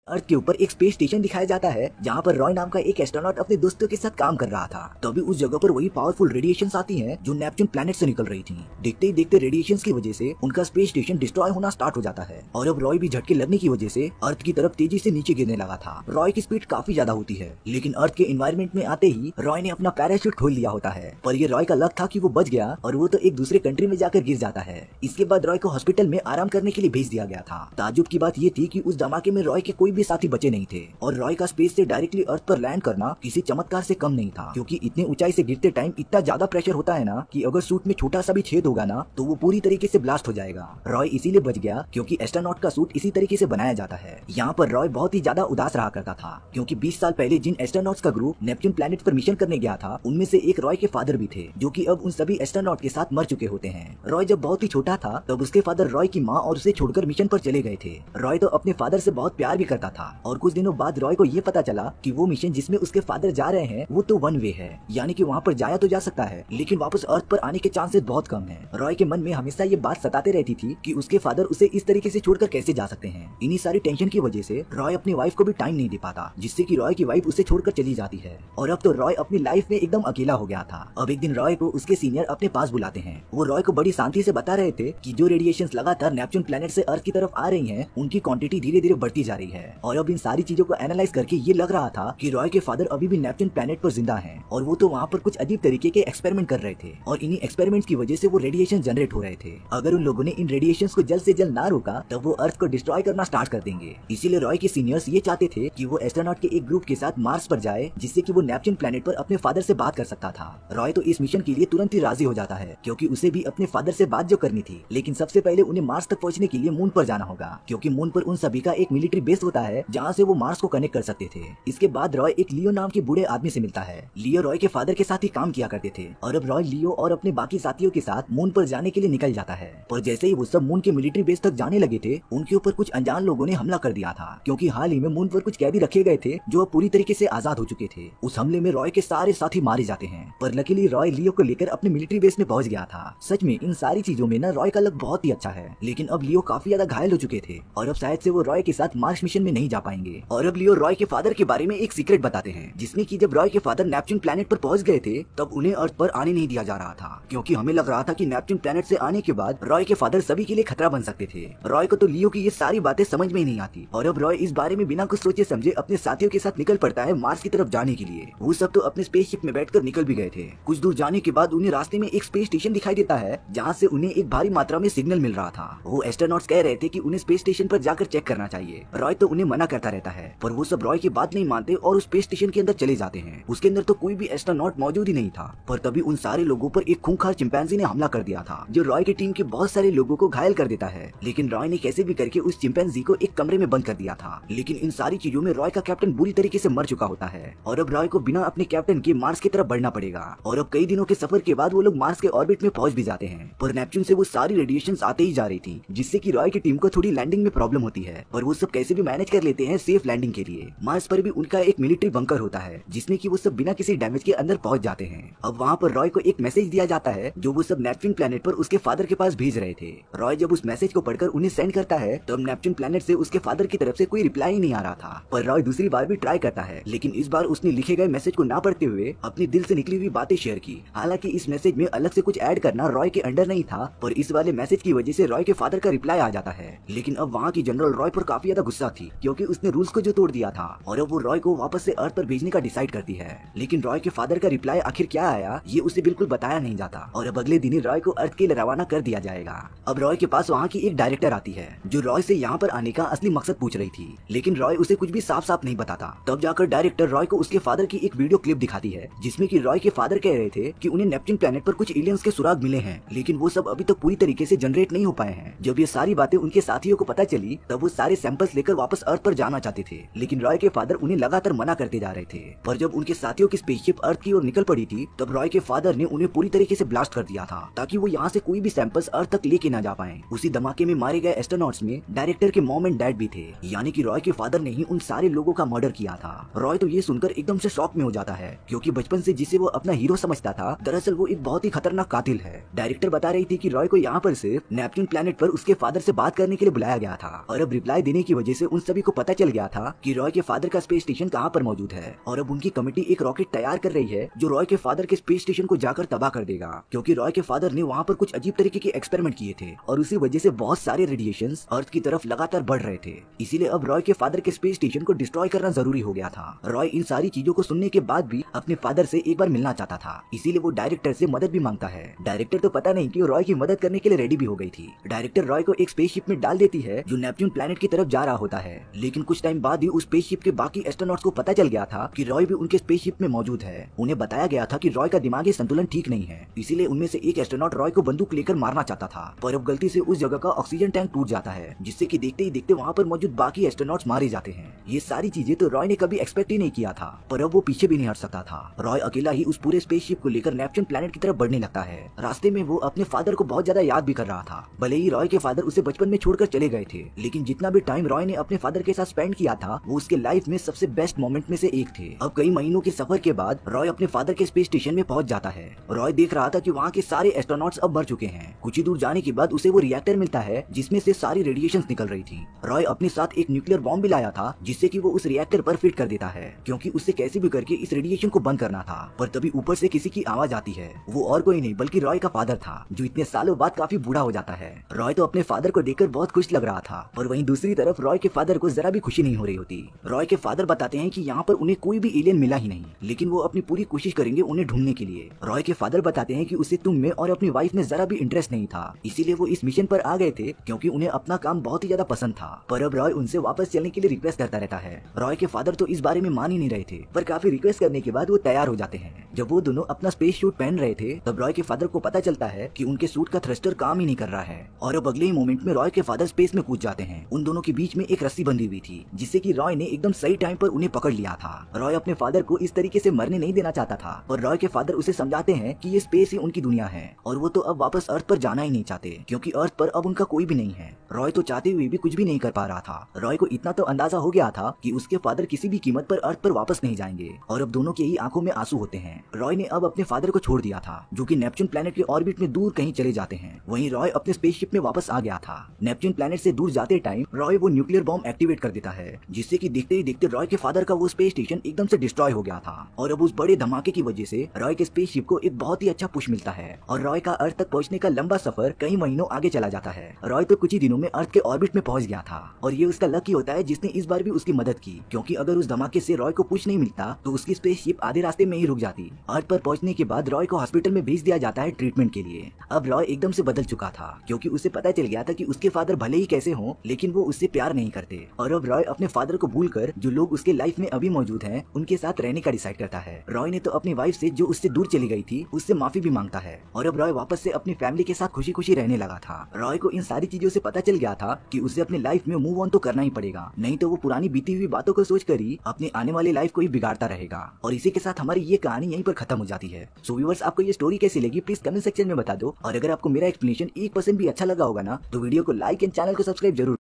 अर्थ के ऊपर एक स्पेस स्टेशन दिखाया जाता है जहाँ पर रॉय नाम का एक एस्ट्रोनॉट अपने दोस्तों के साथ काम कर रहा था। तभी उस जगह पर वही पावरफुल रेडिएशंस आती हैं जो नेपच्यून प्लैनेट से निकल रही थी। देखते ही देखते रेडिएशंस की वजह से उनका स्पेस स्टेशन डिस्ट्रॉय होना स्टार्ट हो जाता है और अब रॉय भी झटके लगने की वजह से अर्थ की तरफ तेजी से नीचे गिरने लगा था। रॉय की स्पीड काफी ज्यादा होती है, लेकिन अर्थ के एनवायरनमेंट में आते ही रॉय ने अपना पैराशूट खोल लिया होता है। पर ये रॉय का लक था कि वो बच गया और वो तो एक दूसरे कंट्री में जाकर गिर जाता है। इसके बाद रॉय को हॉस्पिटल में आराम करने के लिए भेज दिया गया था। ताज्जुब की बात ये थी कि उस धमाके में रॉय के कोई भी साथी बचे नहीं थे और रॉय का स्पेस से डायरेक्टली अर्थ पर लैंड करना किसी चमत्कार से कम नहीं था, क्योंकि इतनी ऊंचाई से गिरते टाइम इतना ज्यादा प्रेशर होता है ना कि अगर सूट में छोटा सा भी छेद होगा ना तो वो पूरी तरीके से ब्लास्ट हो जाएगा। रॉय इसीलिए बच गया क्योंकि एस्ट्रोनॉट का सूट इसी तरीके से बनाया जाता है। यहाँ पर रॉय बहुत ही ज्यादा उदास रहा करता था, क्योंकि 20 साल पहले जिन एस्ट्रोनॉट्स का ग्रुप नेपच्यून प्लैनेट पर मिशन करने गया था उनमें से एक रॉय के फादर भी थे, जो कि अब उन सभी एस्ट्रोनॉट के साथ मर चुके होते हैं। रॉय जब बहुत ही छोटा था तब उसके फादर रॉय की माँ और उसे छोड़कर मिशन पर चले गए थे। रॉय तो अपने फादर से बहुत प्यार भी करता था और कुछ दिनों बाद रॉय को ये पता चला कि वो मिशन जिसमें उसके फादर जा रहे हैं वो तो वन वे है, यानी कि वहाँ पर जाया तो जा सकता है लेकिन वापस अर्थ पर आने के चांसेस बहुत कम है। रॉय के मन में हमेशा ये बात सताते रहती थी कि उसके फादर उसे इस तरीके से छोड़कर कैसे जा सकते हैं। इन्हीं सारी टेंशन की वजह से रॉय अपनी वाइफ को भी टाइम नहीं दे पाता, जिससे कि रॉय की वाइफ उसे छोड़कर चली जाती है। और अब तो रॉय अपनी लाइफ में एकदम अकेला हो गया था। अब एक दिन रॉय को उसके सीनियर अपने पास बुलाते हैं। वो रॉय को बड़ी शांति से बता रहे थे कि जो रेडिएशंस लगातार नेपच्यून प्लैनेट से अर्थ की तरफ आ रही हैं, उनकी क्वांटिटी धीरे धीरे बढ़ती जा रही है। और अब इन सारी चीजों को एनालाइज करके ये लग रहा था कि रॉय के फादर अभी भी नेपच्यून प्लैनेट पर जिंदा हैं और वो तो वहाँ पर कुछ अजीब तरीके के एक्सपेरिमेंट कर रहे थे और इन्हीं एक्सपेरिमेंट्स की वजह से वो रेडिएशन जनरेट हो रहे थे। अगर उन लोगों ने इन रेडिएशंस को जल्द से जल्द ना रोका तब वो अर्थ को डिस्ट्रॉय करना स्टार्ट कर देंगे। इसीलिए रॉय के सीनियर्स ये चाहते थे कि वो एस्ट्रोनॉट के एक ग्रुप के साथ मार्स पर जाए, जिससे कि वो नेपच्यून प्लैनेट पर अपने फादर से बात कर सकता था। रॉय तो इस मिशन के लिए तुरंत ही राजी हो जाता है, क्योंकि उसे भी अपने फादर से बात जो करनी थी। लेकिन सबसे पहले उन्हें मार्स तक पहुंचने के लिए मून पर जाना होगा, क्योंकि मून पर उन सभी का एक मिलिट्री बेस होता है जहाँ से वो मार्स को कनेक्ट कर सकते थे। इसके बाद रॉय एक लियो नाम के बूढ़े आदमी से मिलता है। लियो रॉय के फादर के साथ ही काम किया करते थे और अब रॉय लियो और अपने बाकी साथियों के साथ मून पर जाने के लिए निकल जाता है। पर जैसे ही वो सब मून के मिलिट्री बेस तक जाने लगे थे, उनके ऊपर कुछ अनजान लोगों ने हमला कर दिया था, क्योंकि हाल ही में मून पर कुछ कैदी रखे गए थे जो अब पूरी तरीके से आजाद हो चुके थे। उस हमले में रॉय के सारे साथी मारे जाते हैं, पर लकीली रॉय लियो को लेकर अपने मिलिट्री बेस में पहुंच गया था। सच में इन सारी चीजों में ना रॉय का लक बहुत ही अच्छा है, लेकिन अब लियो काफी ज्यादा घायल हो चुके थे और अब शायद से वो रॉय के साथ मार्स मिशन में नहीं जा पाएंगे। और अब लियो रॉय के फादर के बारे में एक सीक्रेट बताते हैं, जिसमें कि जब रॉय के फादर नेपच्यून प्लैनेट पर पहुंच गए थे तब उन्हें अर्थ पर आने नहीं दिया जा रहा था, क्योंकि हमें लग रहा था कि नेपच्यून प्लैनेट से आने के बाद रॉय के फादर सभी के लिए खतरा बन सकते थे। रॉय को तो लियो की ये सारी बातें समझ में ही नहीं आती और अब रॉय इस बारे में बिना कुछ सोचे समझे अपने साथियों के साथ निकल पड़ता है मार्स की तरफ जाने के लिए। वो सब तो अपने स्पेसशिप में बैठकर निकल भी गए थे। कुछ दूर जाने के बाद उन्हें रास्ते में एक स्पेस स्टेशन दिखाई देता है, जहाँ से उन्हें एक भारी मात्रा में सिग्नल मिल रहा था। वो एस्ट्रोनॉट्स कह रहे थे कि उन्हें स्पेस स्टेशन पर जाकर चेक करना चाहिए। रॉय तो उन्हें मना करता रहता है, पर वो सब रॉय की बात नहीं मानते और उस स्पेस स्टेशन के अंदर चले जाते हैं। उसके अंदर तो कोई भी एस्ट्रोनॉट मौजूद ही नहीं था, पर तभी उन सारे लोगों पर एक खूंखार चिंपैंजी ने हमला कर दिया था, जो रॉय की टीम के बहुत सारे लोगों को घायल कर देता है। लेकिन रॉय ने कैसे भी करके उस चिंपैंजी को एक कमरे में बंद कर दिया था। लेकिन इन सारी चीजों में रॉय का कैप्टन बुरी तरीके से मर चुका होता है और अब रॉय को बिना अपने कैप्टन के मार्स की तरफ बढ़ना पड़ेगा। और अब कई दिनों के सफर के बाद वो लोग मार्स के ऑर्बिट में पहुंच भी जाते हैं, पर नेपच्यून से वो सारी रेडिएशंस आते ही जा रही थी, जिससे कि रॉय की टीम को थोड़ी लैंडिंग में प्रॉब्लम होती है, पर वो सब कैसे भी मैनेज कर लेते हैं सेफ लैंडिंग के लिए। मार्स पर भी उनका एक मिलिट्री बंकर होता है, जिसमें कि वो सब बिना किसी डैमेज के अंदर पहुंच जाते हैं। अब वहाँ पर रॉय को एक मैसेज दिया जाता है जो वो सब नेपच्यून प्लैनेट पर उसके फादर के पास भेज रहे थे। रॉय जब उस मैसेज को पढ़कर उन्हें सेंड करता है तब नेपच्यून प्लैनेट से उसके फादर की तरफ से कोई रिप्लाई ही नहीं आ रहा था। पर रॉय दूसरी बार भी ट्राई करता है, लेकिन इस बार उसने लिखे गए मैसेज को ना पढ़ते हुए अपने दिल से निकली हुई बातें शेयर की। हालांकि इस मैसेज में अलग से कुछ ऐड करना रॉय के अंडर नहीं था, पर इस वाले मैसेज की वजह से रॉय के फादर का रिप्लाई आ जाता है। लेकिन अब वहाँ की जनरल रॉय पर काफी ज्यादा गुस्सा थी, क्योंकि उसने रूल्स को जो तोड़ दिया था, और अब वो रॉय को वापस से अर्थ पर भेजने का डिसाइड करती है। लेकिन रॉय के फादर का रिप्लाई आखिर क्या आया ये उसे बिल्कुल बताया नहीं जाता और अब अगले दिन ही रॉय को अर्थ के लिए रवाना कर दिया जाएगा। अब रॉय के पास वहाँ की एक डायरेक्टर आती है जो रॉय से यहाँ पर आने का असली मकसद पूछ रही थी, लेकिन रॉय उसे कुछ भी साफ साफ नहीं बताता। तब जाकर डायरेक्टर रॉय को उसके फादर की एक वीडियो क्लिप दिखाती है, जिसमें कि रॉय के फादर कह रहे थे कि उन्हें नेपच्यून प्लैनेट पर कुछ एलियंस के सुराग मिले हैं, लेकिन वो सब अभी तक पूरी तरीके से जनरेट नहीं हो पाए हैं। जब ये सारी बातें उनके साथियों को पता चली तब वो सारे सैंपल्स लेकर वापस अर्थ पर जाना चाहते थे, लेकिन रॉय के फादर उन्हें लगातार मना करते जा रहे थे। पर जब उनके साथियों की स्पेसशिप अर्थ की ओर निकल पड़ी थी तब रॉय के फादर ने उन्हें पूरी तरीके से ब्लास्ट कर दिया था, ताकि वो यहाँ से कोई भी सैंपल्स अर्थ तक लेके ना जा पाए। उसी धमाके में मारे गए एस्ट्रोनॉट्स में डायरेक्टर के मॉम एंड डैड भी थे, यानी कि रॉय के फादर ने ही उन सारे लोगों का मर्डर किया था। रॉय तो ये सुनकर एकदम से शॉक में हो जाता है, क्योंकि बचपन से जिसे वो अपना हीरो समझता था दरअसल वो एक बहुत ही खतरनाक कातिल है। डायरेक्टर बता रही थी कि रॉय को यहाँ पर सिर्फ नेपच्यून प्लैनेट पर उसके फादर से बात करने के लिए बुलाया गया था और अब रिप्लाई देने की वजह से उन सभी सभी को पता चल गया था कि रॉय के फादर का स्पेस स्टेशन कहाँ पर मौजूद है और अब उनकी कमेटी एक रॉकेट तैयार कर रही है जो रॉय के फादर के स्पेस स्टेशन को जाकर तबाह कर देगा, क्योंकि रॉय के फादर ने वहाँ पर कुछ अजीब तरीके के एक्सपेरिमेंट किए थे और उसी वजह से बहुत सारे रेडिएशन अर्थ की तरफ लगातार बढ़ रहे थे। इसीलिए अब रॉय के फादर के स्पेस स्टेशन को डिस्ट्रॉय करना जरूरी हो गया था। रॉय इन सारी चीजों को सुनने के बाद भी अपने फादर से एक बार मिलना चाहता था, इसीलिए वो डायरेक्टर से मदद भी मांगता है। डायरेक्टर तो पता नहीं कि रॉय की मदद करने के लिए रेडी भी हो गई थी। डायरेक्टर रॉय को एक स्पेसशिप में डाल देती है जो नेपच्यून प्लैनेट की तरफ जा रहा होता है, लेकिन कुछ टाइम बाद ही उस स्पेसशिप के बाकी एस्ट्रोनॉट्स को पता चल गया था कि रॉय भी उनके स्पेसशिप में मौजूद है। उन्हें बताया गया था कि रॉय का दिमागी संतुलन ठीक नहीं है, इसीलिए उनमें से एक एस्ट्रोनॉट रॉय को बंदूक लेकर मारना चाहता था, पर अब गलती से उस जगह का ऑक्सीजन टैंक टूट जाता है, जिससे कि देखते ही देखते वहाँ पर मौजूद बाकी एस्ट्रोनॉट्स मारे जाते हैं। ये सारी चीजें तो रॉय ने कभी एक्सपेक्ट ही नहीं किया था, पर अब वो पीछे भी नहीं हट सकता था। रॉय अकेला ही उस पूरे स्पेसशिप को लेकर नेपच्यून प्लैनेट की तरफ बढ़ने लगता है। रास्ते में वो अपने फादर को बहुत ज्यादा याद भी कर रहा था। भले ही रॉय के फादर उसे बचपन में छोड़कर चले गए थे, लेकिन जितना भी टाइम रॉय ने अपने फादर के साथ स्पेंड किया था वो उसके लाइफ में सबसे बेस्ट मोमेंट में से एक थे। अब कई महीनों के सफर के बाद रॉय अपने फादर के स्पेस स्टेशन में पहुंच जाता है। रॉय देख रहा था कि वहाँ के सारे एस्ट्रोनॉट्स अब मर चुके हैं। कुछ ही दूर जाने के बाद उसे वो रिएक्टर मिलता है जिसमें से सारी रेडिएशंस निकल रही थी। रॉय अपने साथ एक न्यूक्लियर बॉम्ब भी लाया था जिससे कि वो उस रिएक्टर पर फिट कर देता है, क्योंकि उसे कैसे भी करके इस रेडिएशन को बंद करना था। पर तभी ऊपर से किसी की आवाज आती है। वो और कोई नहीं बल्कि रॉय का फादर था, जो इतने सालों बाद काफी बूढ़ा हो जाता है। रॉय तो अपने फादर को देखकर बहुत खुश लग रहा था, पर वहीं दूसरी तरफ रॉय के फादर को जरा भी खुशी नहीं हो रही होती। रॉय के फादर बताते हैं कि यहाँ पर उन्हें कोई भी एलियन मिला ही नहीं, लेकिन वो अपनी पूरी कोशिश करेंगे उन्हें ढूंढने के लिए। रॉय के फादर बताते हैं कि उसे तुम में और अपनी वाइफ में जरा भी इंटरेस्ट नहीं था, इसीलिए वो इस मिशन पर आ गए थे क्योंकि उन्हें अपना काम बहुत ही ज्यादा पसंद था। पर अब रॉय उनसे वापस चलने के लिए रिक्वेस्ट करता रहता है। रॉय के फादर तो इस बारे में मान ही नहीं रहे थे, पर काफी रिक्वेस्ट करने के बाद वो तैयार हो जाते हैं। जब वो दोनों अपना स्पेस सूट पहन रहे थे तब रॉय के फादर को पता चलता है कि उनके सूट का थ्रस्टर काम ही नहीं कर रहा है, और अब अगले ही मोमेंट में रॉय के फादर स्पेस में कूद जाते हैं। उन दोनों के बीच में एक रस्सी बंधी हुई थी, जिससे कि रॉय ने एकदम सही टाइम पर उन्हें पकड़ लिया था। रॉय अपने फादर को इस तरीके से मरने नहीं देना चाहता था, और रॉय के फादर उसे समझाते हैं कि ये स्पेस ही उनकी दुनिया है और वो तो अब वापस अर्थ पर जाना ही नहीं चाहते, क्योंकि अर्थ पर अब उनका कोई भी नहीं है। रॉय तो चाहते हुए भी कुछ भी नहीं कर पा रहा था। रॉय को इतना तो अंदाजा हो गया था कि उसके फादर किसी भी कीमत पर अर्थ पर वापस नहीं जाएंगे, और अब दोनों की ही आंखों में आंसू होते हैं। रॉय ने अब अपने फादर को छोड़ दिया था, जो कि नेपच्यून प्लैनेट के ऑर्बिट में दूर कहीं चले जाते हैं। वहीं रॉय अपने स्पेसशिप में वापस आ गया था। नेपच्यून प्लैनेट से दूर जाते टाइम रॉय वो न्यूक्लियर बॉम्ब एक्टिवेट कर देता है, जिससे कि देखते ही देखते रॉय के फादर का वो स्पेस स्टेशन एकदम से डिस्ट्रॉय हो गया था। और अब उस बड़े धमाके की वजह से रॉय के स्पेसशिप को एक बहुत ही अच्छा पुश मिलता है, और रॉय का अर्थ तक पहुंचने का लंबा सफर कई महीनों आगे चला जाता है। रॉय तो कुछ ही दिनों में अर्थ के ऑर्बिट में पहुंच गया था, और ये उसका लक ही होता है जिसने इस बार भी उसकी मदद की, क्योंकि अगर उस धमाके से रॉय को पुश नहीं मिलता तो उसकी स्पेसशिप आधे रास्ते में ही रुक जाती। अर्थ पर पहुंचने के बाद रॉय को हॉस्पिटल में भेज दिया जाता है ट्रीटमेंट के लिए। अब रॉय एकदम से बदल चुका था, क्योंकि उसे पता चल गया था कि उसके फादर भले ही कैसे हों, लेकिन वो उससे प्यार नहीं करते। और अब रॉय अपने फादर को भूलकर जो लोग उसके लाइफ में अभी मौजूद हैं उनके साथ रहने का डिसाइड करता है। रॉय ने तो अपनी वाइफ से जो उससे दूर चली गई थी उससे माफी भी मांगता है, और अब रॉय वापस से अपनी फैमिली के साथ खुशी खुशी रहने लगा था। रॉय को इन सारी चीजों से पता चल गया था कि उसे अपनी लाइफ में मूव ऑन तो करना ही पड़ेगा, नहीं तो वो पुरानी बीती हुई बातों को सोचकर ही अपनी आने वाली लाइफ को ही बिगाड़ता रहेगा। और इसी के साथ हमारी ये कहानी यहीं पर खत्म हो जाती है। सो व्यूअर्स, आपको ये स्टोरी कैसी लगी प्लीज कमेंट सेक्शन में बता दो, और अगर आपको मेरा एक्सप्लेनेशन 1% भी अच्छा लगा होगा ना तो वीडियो को लाइक एंड चैनल को सब्सक्राइब जरूर